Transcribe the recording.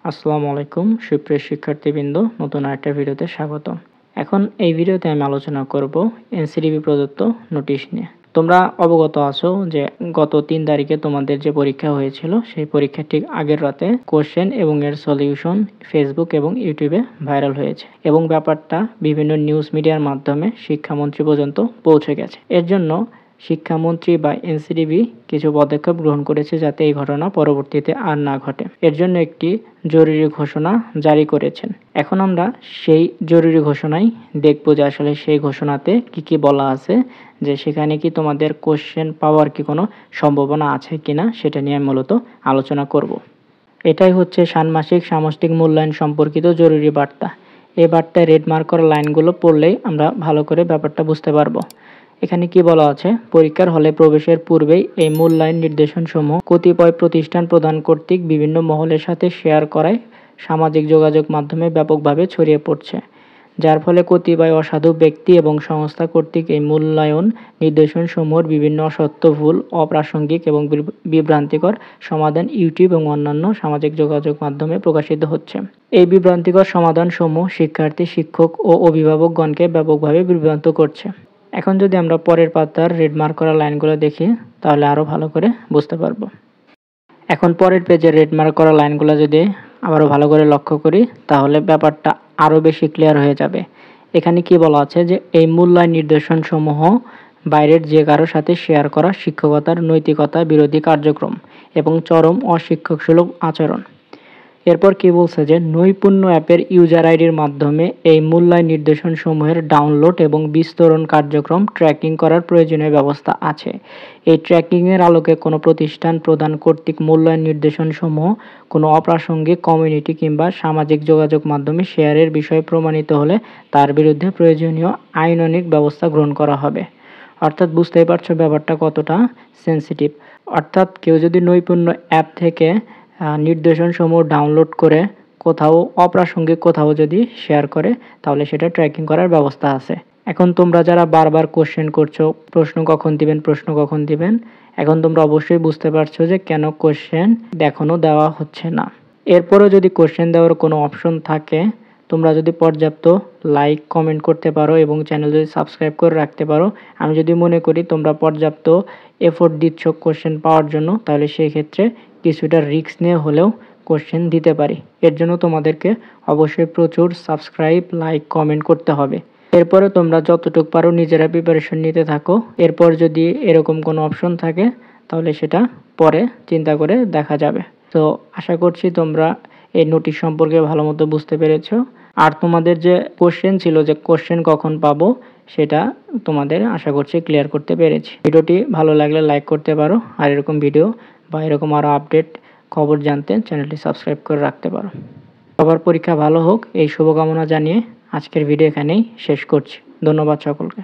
আসসালামু আলাইকুম সুপ্রিয় শিক্ষার্থীবৃন্দ, নতুন আরেকটা ভিডিওতে স্বাগতম। এখন এই ভিডিওতে আমি আলোচনা করব এনসিটিবি প্রদত্ত নোটিশ নিয়ে। তোমরা অবগত আছো যে গত ৩ তারিখে তোমাদের যে পরীক্ষা হয়েছিল সেই পরীক্ষার ঠিক আগের রাতে কোশ্চেন এবং এর সলিউশন ফেসবুক এবং ইউটিউবে ভাইরাল হয়েছে এবং ব্যাপারটা বিভিন্ন নিউজ মিডিয়ার মাধ্যমে শিক্ষামন্ত্রী পর্যন্ত পৌঁছে গেছে। এর জন্য শিক্ষামন্ত্রী বা এনসিটিবি কিছু পদক্ষেপ গ্রহণ করেছে যাতে এই ঘটনা পরবর্তীতে আর না ঘটে। এর জন্য একটি জরুরি ঘোষণা জারি করেছেন। এখন আমরা সেই জরুরি ঘোষণাই দেখব যে আসলে সেই ঘোষণাতে কি বলা আছে, যে সেখানে কি তোমাদের কোশ্চেন পাওয়ার কি কোনো সম্ভাবনা আছে কিনা সেটা নিয়ে মূলত আলোচনা করব। এটাই হচ্ছে ষান্মাসিক সামষ্টিক মূল্যায়ন সম্পর্কিত জরুরি বার্তা। এই বার্তায় রেড মার্ক করা লাইনগুলো পড়লেই আমরা ভালো করে ব্যাপারটা বুঝতে পারবো। এখানে কি বলা আছে, পরীক্ষার হলে প্রবেশের পূর্বেই এই মূল্যায়ন নির্দেশনসমূহ কতিপয় প্রতিষ্ঠান প্রদান কর্তৃক বিভিন্ন মহলের সাথে শেয়ার করায় সামাজিক যোগাযোগ মাধ্যমে ব্যাপকভাবে ছড়িয়ে পড়ছে, যার ফলে কতিপয় অসাধু ব্যক্তি এবং সংস্থা কর্তৃক এই মূল্যায়ন নির্দেশনসমূহের বিভিন্ন অসত্য, ভুল, অপ্রাসঙ্গিক এবং বিভ্রান্তিকর সমাধান ইউটিউব এবং অন্যান্য সামাজিক যোগাযোগ মাধ্যমে প্রকাশিত হচ্ছে। এই বিভ্রান্তিকর সমাধানসমূহ শিক্ষার্থী, শিক্ষক ও অভিভাবকগণকে ব্যাপকভাবে বিভ্রান্ত করছে। এখন যদি আমরা পরের পাতার রেড মার্ক করা লাইনগুলো দেখি তাহলে আরও ভালো করে বুঝতে পারবো। এখন পরের পেজে রেড মার্ক করা লাইনগুলো যদি আবারও ভালো করে লক্ষ্য করি তাহলে ব্যাপারটা আরও বেশি ক্লিয়ার হয়ে যাবে। এখানে কি বলা আছে যে এই মূল্যায়ন নির্দেশনসমূহ বাইরের যে কারো সাথে শেয়ার করা শিক্ষকতার নৈতিকতা বিরোধী কার্যক্রম এবং চরম অশিক্ষকসুলভ আচরণ। এরপর কি বলছে যে নৈপুণ্য অ্যাপের ইউজার আইডির মাধ্যমে এই মূল্যায়ন নির্দেশনসমূহের ডাউনলোড এবং বিস্তরণ কার্যক্রম ট্র্যাকিং করার প্রয়োজনীয় ব্যবস্থা আছে। এই ট্র্যাকিংয়ের আলোকে কোনো প্রতিষ্ঠান প্রদান কর্তৃক মূল্যায়ন নির্দেশনসমূহ কোনো অপ্রাসঙ্গিক কমিউনিটি কিংবা সামাজিক যোগাযোগ মাধ্যমে শেয়ারের বিষয়ে প্রমাণিত হলে তার বিরুদ্ধে প্রয়োজনীয় আইনানুগ ব্যবস্থা গ্রহণ করা হবে। অর্থাৎ বুঝতেই পারছো ব্যাপারটা কতটা সেন্সিটিভ। অর্থাৎ কেউ যদি নৈপুণ্য অ্যাপ থেকে নির্দেশনসমূহ ডাউনলোড করে কোথাও অপ্রাসঙ্গিক কোথাও যদি শেয়ার করে তাহলে সেটা ট্র্যাকিং করার ব্যবস্থা আছে। এখন তোমরা যারা বারবার কোশ্চেন করছো প্রশ্ন কখন দিবেন, এখন তোমরা অবশ্যই বুঝতে পারছো যে কেন কোশ্চেন এখনও দেওয়া হচ্ছে না। এরপরও যদি কোশ্চেন দেওয়ার কোনো অপশন থাকে, তোমরা যদি পর্যাপ্ত লাইক কমেন্ট করতে পারো এবং চ্যানেল যদি সাবস্ক্রাইব করে রাখতে পারো, আমি যদি মনে করি তোমরা পর্যাপ্ত এফোর্ট দিচ্ছ কোশ্চেন পাওয়ার জন্য, তাহলে সেই ক্ষেত্রে কিছুটা রিস্ক নিয়ে হলেও কোশ্চেন দিতে পারি। এর জন্য তোমাদেরকে অবশ্যই প্রচুর সাবস্ক্রাইব, লাইক, কমেন্ট করতে হবে। এরপরে তোমরা যতটুকু পারো নিজেরা প্রিপারেশন নিতে থাকো। এরপর যদি এরকম কোনো অপশন থাকে তাহলে সেটা পরে চিন্তা করে দেখা যাবে। তো আশা করছি তোমরা এই নোটিশ সম্পর্কে ভালো মতো বুঝতে পেরেছো। আর তোমাদের যে কোশ্চেন ছিল যে কোশ্চেন কখন পাবো সেটা তোমাদের আশা করছি ক্লিয়ার করতে পেরেছি। ভিডিওটি ভালো লাগলে লাইক করতে পারো, আর এরকম ভিডিও বা এরকম আরও আপডেট খবর জানতে চ্যানেলটি সাবস্ক্রাইব করে রাখতে পারো। সবার পরীক্ষা ভালো হোক এই শুভকামনা জানিয়ে আজকের ভিডিও এখানেই শেষ করছি। ধন্যবাদ সকলকে।